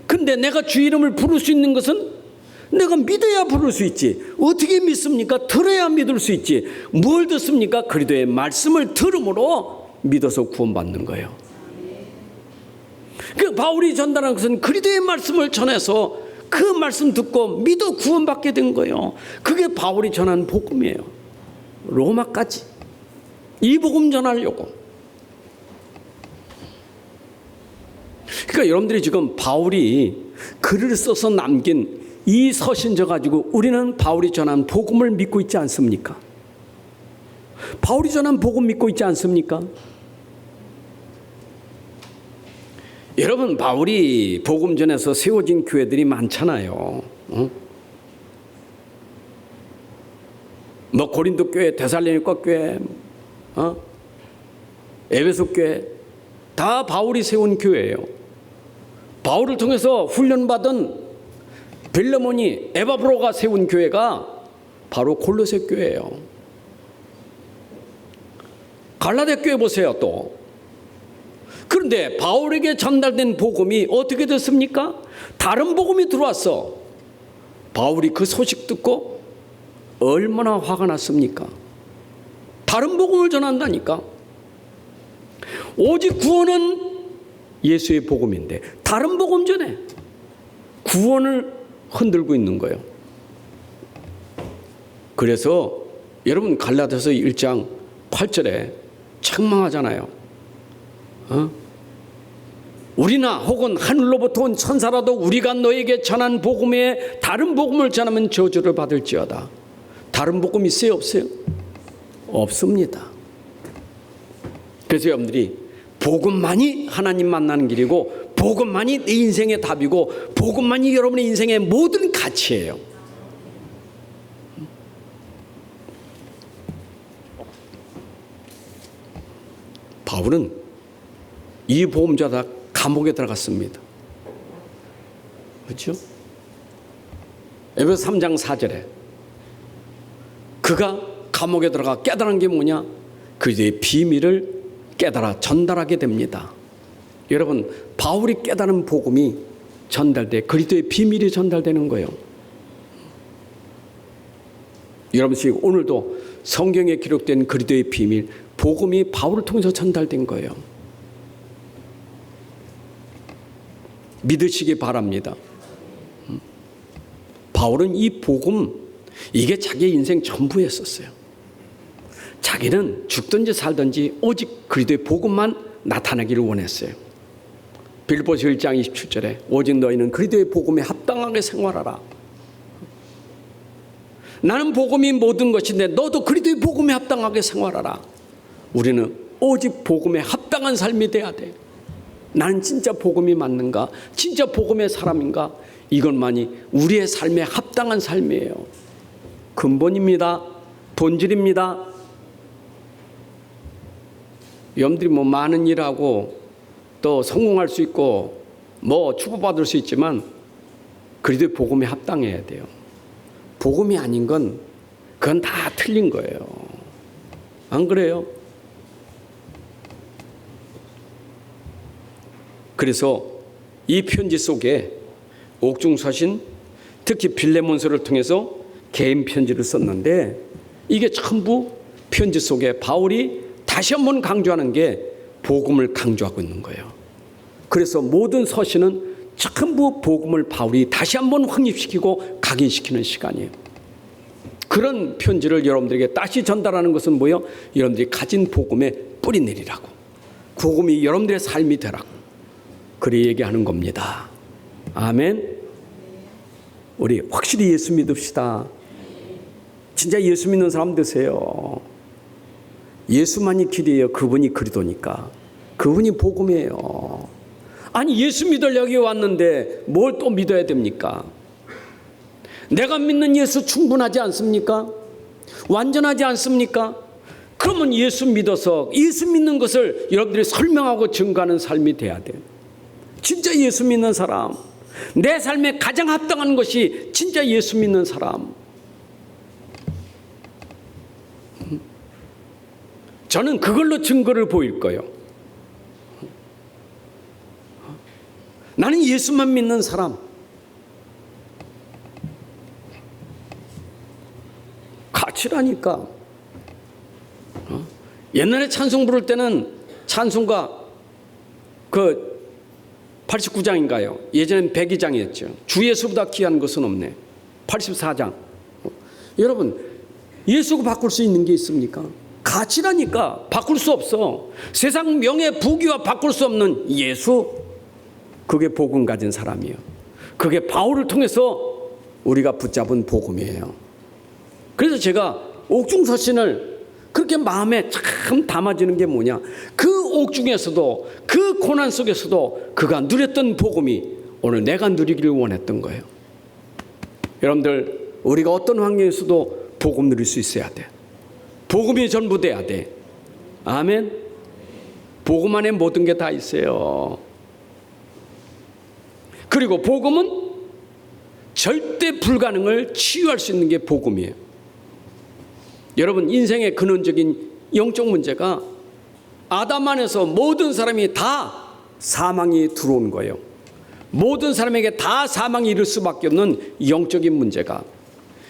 A: 근데 내가 주의 이름을 부를 수 있는 것은 내가 믿어야 부를 수 있지. 어떻게 믿습니까? 들어야 믿을 수 있지. 뭘 듣습니까? 그리스도의 말씀을 들음으로 믿어서 구원받는 거예요. 그 바울이 전달한 것은 그리스도의 말씀을 전해서 그 말씀 듣고 믿어 구원받게 된 거예요. 그게 바울이 전한 복음이에요. 로마까지 이 복음 전하려고. 그러니까 여러분들이 지금 바울이 글을 써서 남긴 이 서신져 가지고 우리는 바울이 전한 복음을 믿고 있지 않습니까? 바울이 전한 복음 믿고 있지 않습니까? 여러분, 바울이 복음 전해서 세워진 교회들이 많잖아요. 뭐 고린도 교회, 데살로니가 교회, 에베소 교회 다 바울이 세운 교회예요. 바울을 통해서 훈련받은 빌레몬이, 에바브로가 세운 교회가 바로 골로새 교회예요. 갈라데 교회 보세요 또. 그런데 바울에게 전달된 복음이 어떻게 됐습니까? 다른 복음이 들어왔어. 바울이 그 소식 듣고 얼마나 화가 났습니까? 다른 복음을 전한다니까. 오직 구원은 예수의 복음인데 다른 복음 전에 구원을 흔들고 있는 거예요. 그래서 여러분 갈라디아서 1장 8절에 책망하잖아요. 우리나 혹은 하늘로부터 온 천사라도 우리가 너에게 전한 복음 외에 다른 복음을 전하면 저주를 받을지어다. 다른 복음 있어요 없어요? 없습니다. 그래서 여러분들이 복음만이 하나님 만나는 길이고 복음만이 내 인생의 답이고 복음만이 여러분의 인생의 모든 가치예요. 바울은 이 복음 전하다 감옥에 들어갔습니다. 그렇죠? 에베소 3장 4절에 그가 감옥에 들어가 깨달은 게 뭐냐? 그의 비밀을 깨달아 전달하게 됩니다. 여러분, 바울이 깨달은 복음이 전달돼 그리스도의 비밀이 전달되는 거예요. 여러분, 오늘도 성경에 기록된 그리스도의 비밀, 복음이 바울을 통해서 전달된 거예요. 믿으시기 바랍니다. 바울은 이 복음, 이게 자기의 인생 전부였었어요. 자기는 죽든지 살든지 오직 그리스도의 복음만 나타나기를 원했어요. 빌립보서 1장 27절에 오직 너희는 그리스도의 복음에 합당하게 생활하라. 나는 복음이 모든 것인데 너도 그리스도의 복음에 합당하게 생활하라. 우리는 오직 복음에 합당한 삶이 돼야 돼. 나는 진짜 복음이 맞는가? 진짜 복음의 사람인가? 이것만이 우리의 삶에 합당한 삶이에요. 근본입니다. 본질입니다. 여러분들이 뭐 많은 일하고 또 성공할 수 있고 뭐 축복받을 수 있지만 그래도 복음에 합당해야 돼요. 복음이 아닌 건 그건 다 틀린 거예요. 안 그래요? 그래서 이 편지 속에 옥중서신, 특히 빌레몬서를 통해서 개인 편지를 썼는데 이게 전부 편지 속에 바울이 다시 한번 강조하는 게 복음을 강조하고 있는 거예요. 그래서 모든 서신은 전부 복음을 바울이 다시 한번 확립시키고 각인시키는 시간이에요. 그런 편지를 여러분들에게 다시 전달하는 것은 뭐예요? 여러분들이 가진 복음에 뿌리 내리라고. 복음이 여러분들의 삶이 되라고. 그리 얘기하는 겁니다. 아멘. 우리 확실히 예수 믿읍시다. 진짜 예수 믿는 사람 되세요. 예수만이 길이에요. 그분이 그리스도니까. 그분이 복음이에요. 아니 예수 믿으려고 여기 왔는데 뭘 또 믿어야 됩니까? 내가 믿는 예수 충분하지 않습니까? 완전하지 않습니까? 그러면 예수 믿어서 예수 믿는 것을 여러분들이 설명하고 증거하는 삶이 돼야 돼요. 진짜 예수 믿는 사람, 내 삶에 가장 합당한 것이 진짜 예수 믿는 사람. 저는 그걸로 증거를 보일 거예요. 나는 예수만 믿는 사람. 가치라니까. 옛날에 찬송 부를 때는 찬송가 그 89장인가요? 예전엔 102장이었죠. 주 예수보다 귀한 것은 없네. 84장. 여러분, 예수가 바꿀 수 있는 게 있습니까? 가치라니까. 바꿀 수 없어. 세상 명예 부귀와 바꿀 수 없는 예수. 그게 복음 가진 사람이에요. 그게 바울을 통해서 우리가 붙잡은 복음이에요. 그래서 제가 옥중서신을 그렇게 마음에 참 담아지는 게 뭐냐, 그 옥중에서도 그 고난 속에서도 그가 누렸던 복음이 오늘 내가 누리기를 원했던 거예요. 여러분들, 우리가 어떤 환경에서도 복음 누릴 수 있어야 돼. 복음이 전부 돼야 돼. 아멘. 복음 안에 모든 게 다 있어요. 그리고 복음은 절대 불가능을 치유할 수 있는 게 복음이에요. 여러분, 인생의 근원적인 영적 문제가 아담 안에서 모든 사람이 다 사망이 들어온 거예요. 모든 사람에게 다 사망이 이를 수밖에 없는 영적인 문제가,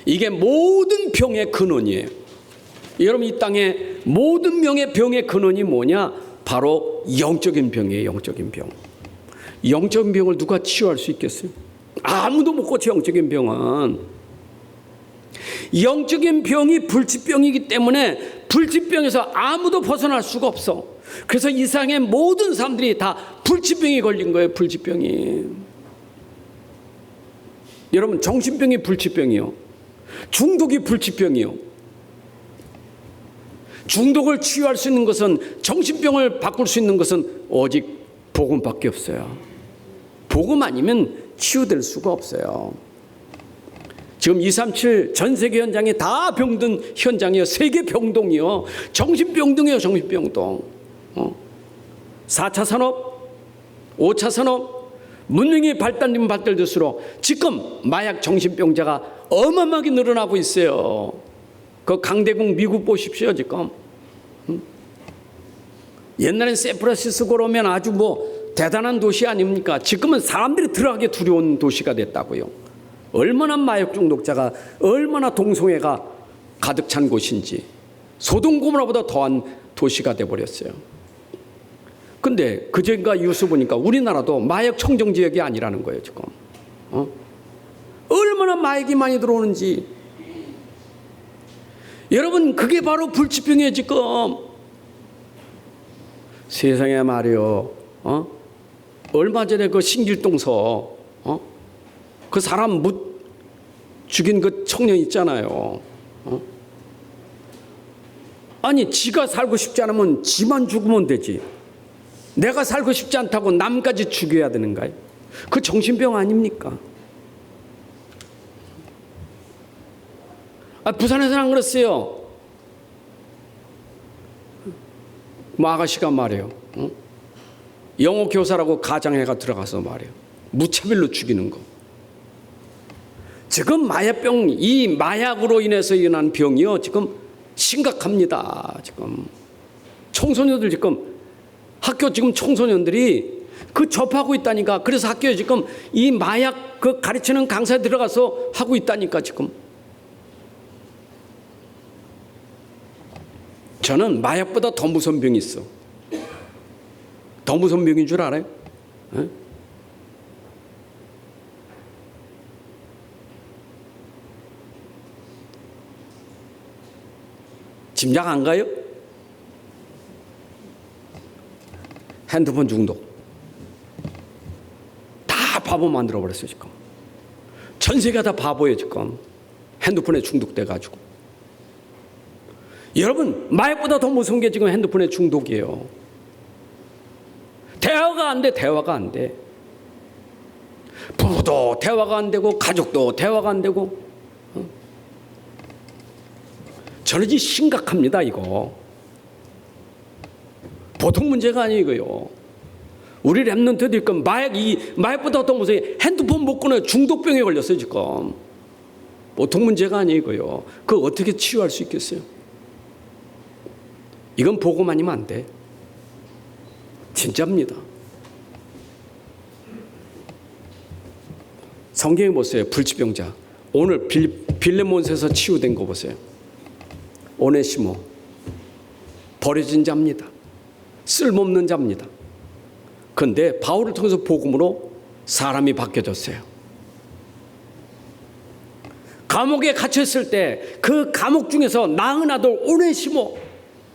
A: 이게 모든 병의 근원이에요. 여러분, 이 땅에 모든 병의 근원이 뭐냐? 바로 영적인 병이에요. 영적인 병. 영적인 병을 누가 치유할 수 있겠어요? 아무도 못 고쳐. 영적인 병은, 영적인 병이 불치병이기 때문에 불치병에서 아무도 벗어날 수가 없어. 그래서 이 세상의 모든 사람들이 다 불치병이 걸린 거예요. 불치병이. 여러분, 정신병이 불치병이요, 중독이 불치병이요. 중독을 치유할 수 있는 것은, 정신병을 바꿀 수 있는 것은 오직 복음밖에 없어요. 복음 아니면 치유될 수가 없어요. 지금 237 전 세계 현장이 다 병든 현장이에요. 세계 병동이요. 정신병동이에요. 정신병동. 4차 산업, 5차 산업, 문명이 발달되면 발달될수록 지금 마약 정신병자가 어마어마하게 늘어나고 있어요. 그 강대국 미국 보십시오. 지금 옛날엔 샌프란시스코로 오면 아주 대단한 도시 아닙니까? 지금은 사람들이 들어가기 두려운 도시가 됐다고요. 얼마나 마약 중독자가, 얼마나 동성애가 가득 찬 곳인지, 소돔 고모라보다 더한 도시가 돼버렸어요. 근데 그제가 뉴스 보니까 우리나라도 마약 청정 지역이 아니라는 거예요. 지금 얼마나 마약이 많이 들어오는지. 여러분, 그게 바로 불치병이에요. 지금 세상에 말이요. 얼마 전에 그 신길동서 그 사람 죽인 그 청년 있잖아요. 아니, 지가 살고 싶지 않으면 지만 죽으면 되지. 내가 살고 싶지 않다고 남까지 죽여야 되는가요? 그 정신병 아닙니까? 부산에서는 안 그랬어요. 아가씨가 말이에요. 영어 교사라고 가장해가 들어가서 말이에요. 무차별로 죽이는 거. 지금 마약병, 이 마약으로 인해서 일어난 병이요, 지금 심각합니다. 지금 청소년들, 지금 학교 지금 청소년들이 그 접하고 있다니까. 그래서 학교에 지금 이 마약 그 가르치는 강사에 들어가서 하고 있다니까. 지금 저는 마약보다 더 무서운 병이 있어. 더 무서운 병인 줄 알아요? 에? 짐작 안 가요? 핸드폰 중독. 다 바보 만들어버렸어요. 지금 전 세계가 다 바보예요. 지금 핸드폰에 중독돼가지고. 여러분, 마약보다 더 무서운 게 지금 핸드폰에 중독이에요. 대화가 안 돼. 대화가 안 돼. 부부도 대화가 안 되고, 가족도 대화가 안 되고. 저는 이 심각합니다. 이거 보통 문제가 아니고요. 우리 랩런트들 마약보다 더 무서워. 핸드폰 못 끊어요. 중독병에 걸렸어요. 지금 보통 문제가 아니고요. 그거 어떻게 치유할 수 있겠어요? 이건 보고만 아니면 안 돼. 진짜입니다. 성경에 보세요. 불치병자. 오늘 빌레몬스에서 치유된 거 보세요. 오네시모. 버려진 자입니다. 쓸모없는 자입니다. 그런데 바울을 통해서 복음으로 사람이 바뀌어졌어요. 감옥에 갇혔을 때 그 감옥 중에서 낳은 아들 오네시모,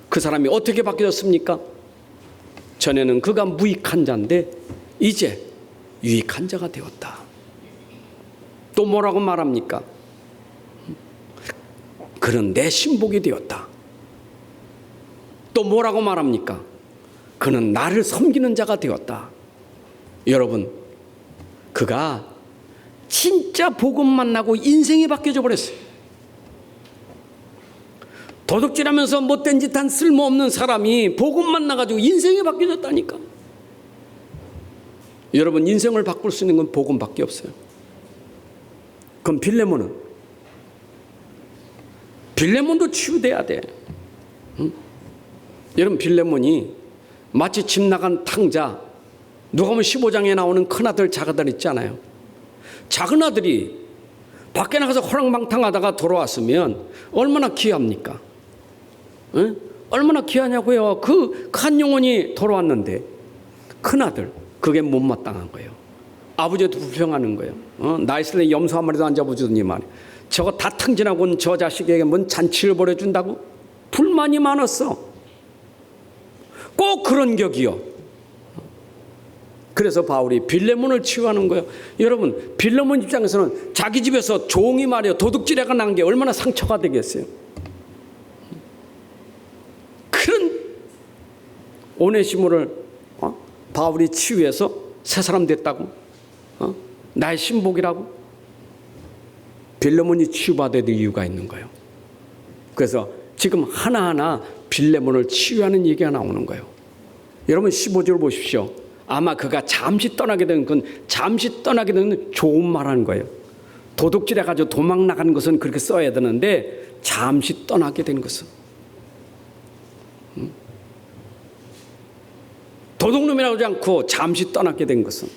A: 그 사람이 어떻게 바뀌어졌습니까? 전에는 그가 무익한 자인데 이제 유익한 자가 되었다. 또 뭐라고 말합니까? 그는 내 신복이 되었다. 또 뭐라고 말합니까? 그는 나를 섬기는 자가 되었다. 여러분, 그가 진짜 복음 만나고 인생이 바뀌어져 버렸어요. 도둑질하면서 못된 짓 한 쓸모없는 사람이 복음 만나가지고 인생이 바뀌어졌다니까. 여러분, 인생을 바꿀 수 있는 건 복음밖에 없어요. 그럼 빌레몬도 치유돼야 돼. 응? 여러분, 빌레몬이 마치 집 나간 탕자, 누가 보면 15장에 나오는 큰아들 작아들 있잖아요. 작은 아들이 밖에 나가서 호랑방탕하다가 돌아왔으면 얼마나 귀합니까? 응? 얼마나 귀하냐고요. 그 한 영혼이 돌아왔는데 큰아들, 그게 못마땅한 거예요. 아버지도 불평하는 거예요. 나 있을 때 염소 한 마리도 안 잡아주더니 말이야. 저거 다 탕진하고 온 저 자식에게 뭔 잔치를 벌여준다고? 불만이 많았어. 꼭 그런 격이요. 그래서 바울이 빌레몬을 치유하는 거예요. 여러분, 빌레몬 입장에서는 자기 집에서 종이 말이요, 도둑질해가 난 게 얼마나 상처가 되겠어요. 그런 오네시모를 바울이 치유해서 새 사람 됐다고? 나의 신복이라고? 빌레몬이 치유받아야 될 이유가 있는 거예요. 그래서 지금 하나하나 빌레몬을 치유하는 얘기가 나오는 거예요. 여러분, 15절 보십시오. 아마 그가 잠시 떠나게 된 건, 잠시 떠나게 되는 좋은 말하는 거예요. 도둑질해가지고 도망 나가는 것은 그렇게 써야 되는데 잠시 떠나게 된 것은, 도둑놈이라고 하지 않고 잠시 떠나게 된 것은,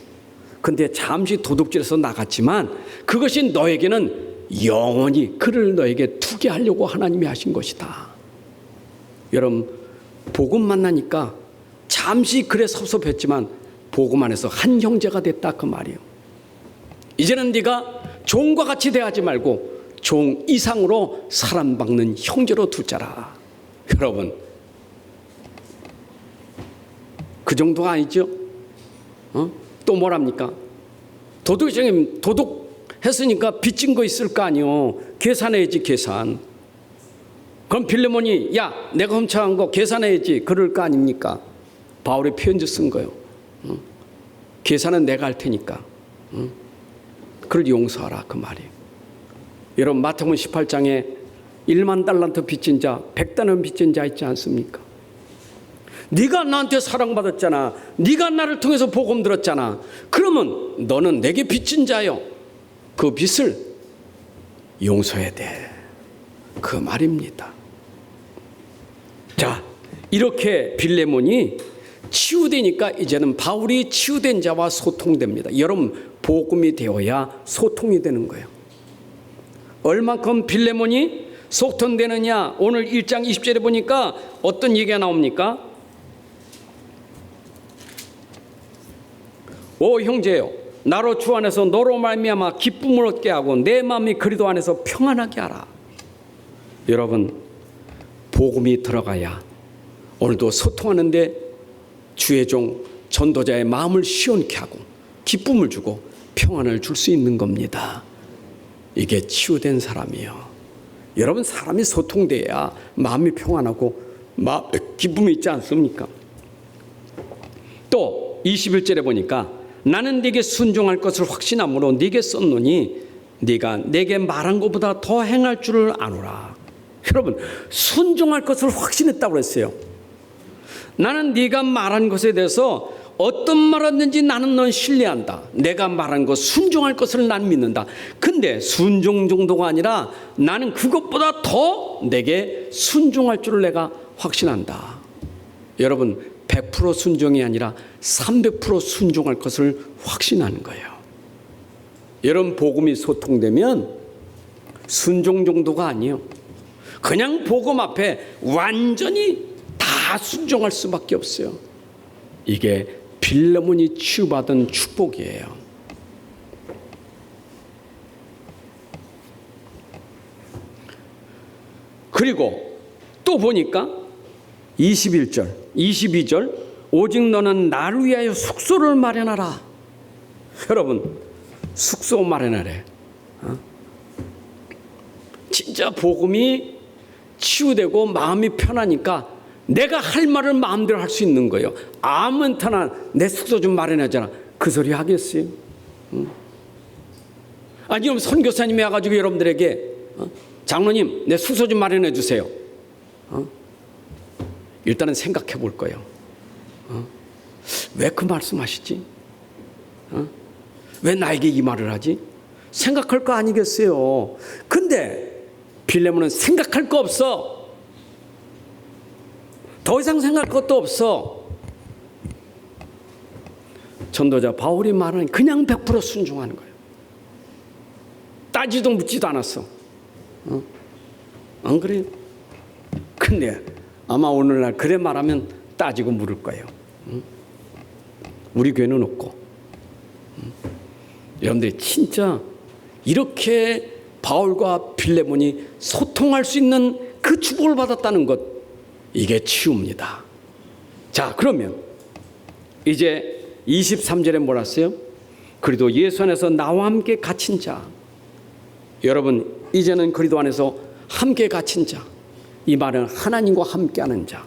A: 근데 잠시 도둑질해서 나갔지만 그것이 너에게는 영원히 그를 너에게 두게 하려고 하나님이 하신 것이다. 여러분, 복음 만나니까 잠시 그래 섭섭했지만 복음 안에서 한 형제가 됐다, 그 말이에요. 이제는 네가 종과 같이 대하지 말고 종 이상으로 사랑받는 형제로 두자라. 여러분, 그 정도가 아니죠? 또 뭐랍니까? 도둑했으니까 빚진 거 있을 거 아니요. 계산해야지, 계산. 그럼 빌레몬이 야, 내가 훔쳐간 거 계산해야지, 그럴 거 아닙니까? 바울이 편지 쓴 거예요. 계산은 내가 할 테니까 그를 용서하라, 그 말이에요. 여러분, 마태복음 18장에 1만 달란트 빚진 자, 100달러 빚진 자 있지 않습니까? 네가 나한테 사랑받았잖아. 네가 나를 통해서 복음 들었잖아. 그러면 너는 내게 빚진 자요. 그 빚을 용서해야 돼, 그 말입니다. 자, 이렇게 빌레몬이 치유되니까 이제는 바울이 치유된 자와 소통됩니다. 여러분, 복음이 되어야 소통이 되는 거예요. 얼만큼 빌레몬이 소통되느냐? 오늘 1장 20절에 보니까 어떤 얘기가 나옵니까? 오 형제여, 나로 주 안에서 너로 말미암아 기쁨을 얻게 하고 내 마음이 그리스도 안에서 평안하게 하라. 여러분, 복음이 들어가야 오늘도 소통하는데 주의 종 전도자의 마음을 시원케 하고 기쁨을 주고 평안을 줄 수 있는 겁니다. 이게 치유된 사람이에요. 여러분, 사람이 소통돼야 마음이 평안하고 기쁨이 있지 않습니까? 또 21절에 보니까 나는 네게 순종할 것을 확신함으로 네게 썼노니 네가 내게 말한 것보다 더 행할 줄을 아노라. 여러분, 순종할 것을 확신했다고 그랬어요. 나는 네가 말한 것에 대해서 어떤 말했는지 나는 넌 신뢰한다. 내가 말한 것 순종할 것을 난 믿는다. 근데 순종 정도가 아니라 나는 그것보다 더 내게 순종할 줄을 내가 확신한다. 여러분, 100% 순종이 아니라 300% 순종할 것을 확신하는 거예요. 여러분, 복음이 소통되면 순종 정도가 아니에요. 그냥 복음 앞에 완전히 다 순종할 수밖에 없어요. 이게 빌레몬이 치유받은 축복이에요. 그리고 또 보니까 21절, 22절, 오직 너는 나를 위하여 숙소를 마련하라. 여러분, 숙소 마련하래. 진짜 복음이 치유되고 마음이 편하니까 내가 할 말을 마음대로 할 수 있는 거예요. 아무한테나 내 숙소 좀 마련하잖아. 그 소리 하겠어요? 아니 그럼 선교사님이 와가지고 여러분들에게 장로님 내 숙소 좀 마련해 주세요. 일단은 생각해 볼 거예요. 왜 그 말씀하시지? 왜 나에게 이 말을 하지? 생각할 거 아니겠어요? 근데 빌레몬은 생각할 거 없어. 더 이상 생각할 것도 없어. 전도자 바울이 말하는 그냥 100% 순종하는 거예요. 따지도 묻지도 않았어. 안 그래요? 근데 아마 오늘날 그래 말하면 따지고 물을 거예요. 우리 교회는 없고. 여러분들이 진짜 이렇게 바울과 빌레몬이 소통할 수 있는 그 축복을 받았다는 것, 이게 치유입니다. 자, 그러면 이제 23절에 뭐라 했어요? 그리도 예수 안에서 나와 함께 갇힌 자. 여러분 이제는 그리도 안에서 함께 갇힌 자, 이 말은 하나님과 함께하는 자.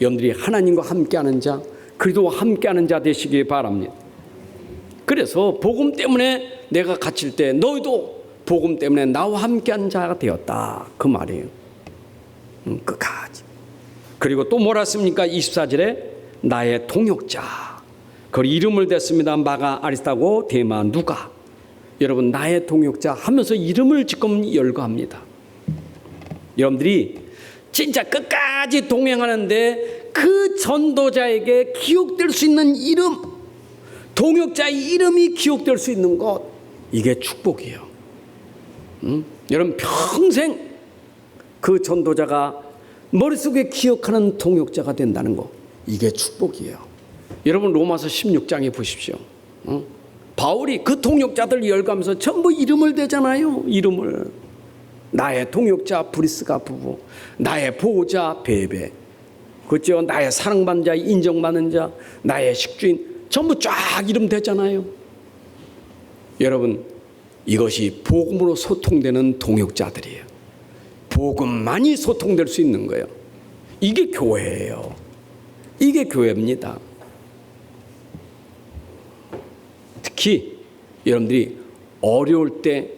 A: 여러분들이 하나님과 함께하는 자, 그리도와 함께하는 자 되시기 바랍니다. 그래서 복음 때문에 내가 갇힐 때 너희도 복음 때문에 나와 함께한 자가 되었다, 그 말이에요. 끝까지. 그리고 또 뭐라 했습니까? 24절에 나의 동역자, 그 이름을 댔습니다. 마가, 아리스타고, 데마, 누가. 여러분 나의 동역자 하면서 이름을 지금 열거합니다. 여러분들이 진짜 끝까지 동행하는데 그 전도자에게 기억될 수 있는 이름, 동역자의 이름이 기억될 수 있는 것, 이게 축복이에요. 여러분 평생 그 전도자가 머릿속에 기억하는 동역자가 된다는 거, 이게 축복이에요. 여러분 로마서 16장에 보십시오. 바울이 그 동역자들 열감해서 전부 이름을 대잖아요. 이름을. 나의 동역자 브리스가 부부, 나의 보호자 베베, 그렇죠? 나의 사랑받는 자, 인정받는 자, 나의 식주인, 전부 쫙 이름 대잖아요. 여러분 이것이 복음으로 소통되는 동역자들이에요. 복음만이 소통될 수 있는 거예요. 이게 교회예요. 이게 교회입니다. 특히 여러분들이 어려울 때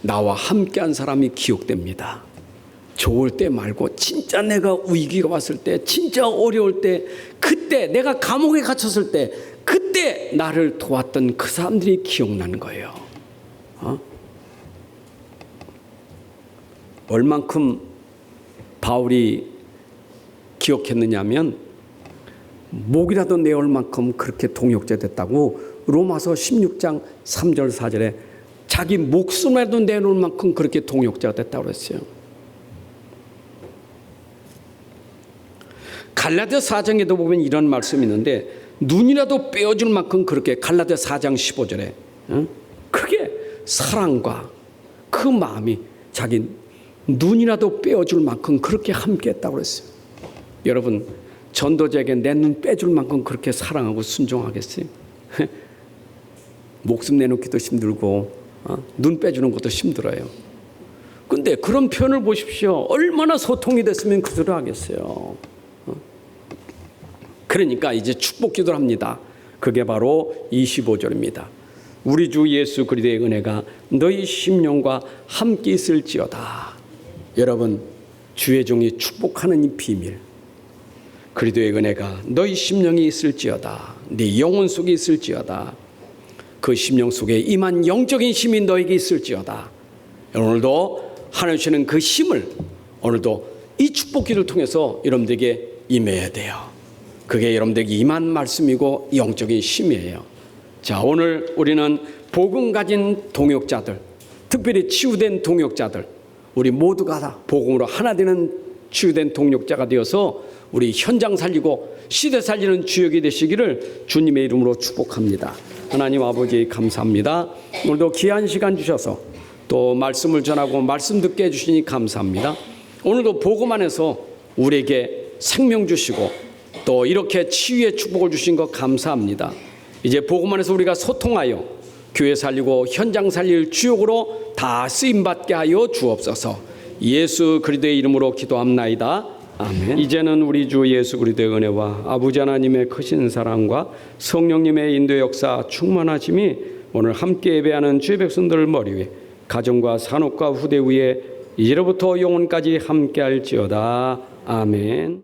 A: 나와 함께한 사람이 기억됩니다. 좋을 때 말고 진짜 내가 위기가 왔을 때, 진짜 어려울 때, 그때 내가 감옥에 갇혔을 때, 그때 나를 도왔던 그 사람들이 기억나는 거예요. 얼만큼 바울이 기억했느냐면 목이라도 내올 만큼 그렇게 동역자 됐다고 로마서 16장 3절 4절에 자기 목숨이라도 내놓을 만큼 그렇게 동역자가 됐다고 했어요. 갈라디아 4장에도 보면 이런 말씀이 있는데 눈이라도 빼어줄 만큼 그렇게, 갈라디아 4장 15절에 그게 사랑과 그 마음이 자기 눈이라도 빼어줄 만큼 그렇게 함께했다고 했어요. 여러분 전도자에게 내 눈 빼줄 만큼 그렇게 사랑하고 순종하겠어요? 목숨 내놓기도 힘들고 눈 빼주는 것도 힘들어요. 근데 그런 표현을 보십시오. 얼마나 소통이 됐으면 그 소리 하겠어요. 그러니까 이제 축복 기도를 합니다. 그게 바로 25절입니다. 우리 주 예수 그리스도의 은혜가 너희 심령과 함께 있을지어다. 여러분 주의 종이 축복하는 이 비밀, 그리스도의 은혜가 너희 심령에 있을지어다, 네 영혼 속에 있을지어다, 그 심령 속에 임한 영적인 힘이 너에게 있을지어다. 오늘도 하나님 주시는 그 힘을 오늘도 이 축복 기도를 통해서 여러분들에게 임해야 돼요. 그게 여러분들에게 임한 말씀이고 영적인 힘이에요. 자, 오늘 우리는 복음 가진 동역자들, 특별히 치유된 동역자들, 우리 모두가 다 복음으로 하나 되는 치유된 동역자가 되어서 우리 현장 살리고 시대 살리는 주역이 되시기를 주님의 이름으로 축복합니다. 하나님 아버지 감사합니다. 오늘도 귀한 시간 주셔서 또 말씀을 전하고 말씀 듣게 해주시니 감사합니다. 오늘도 복음 안에서 우리에게 생명 주시고 또 이렇게 치유의 축복을 주신 것 감사합니다. 이제 복음 안에서 우리가 소통하여 교회 살리고 현장 살릴 주역으로 다 쓰임받게 하여 주옵소서. 예수 그리스도의 이름으로 기도합나이다. 아멘. 이제는 우리 주 예수 그리스도의 은혜와 아버지 하나님의 크신 사랑과 성령님의 인도 역사 충만하심이 오늘 함께 예배하는 주의 백성들 머리 위에 가정과 산업과 후대 위에 이제로부터 영원까지 함께할지어다. 아멘.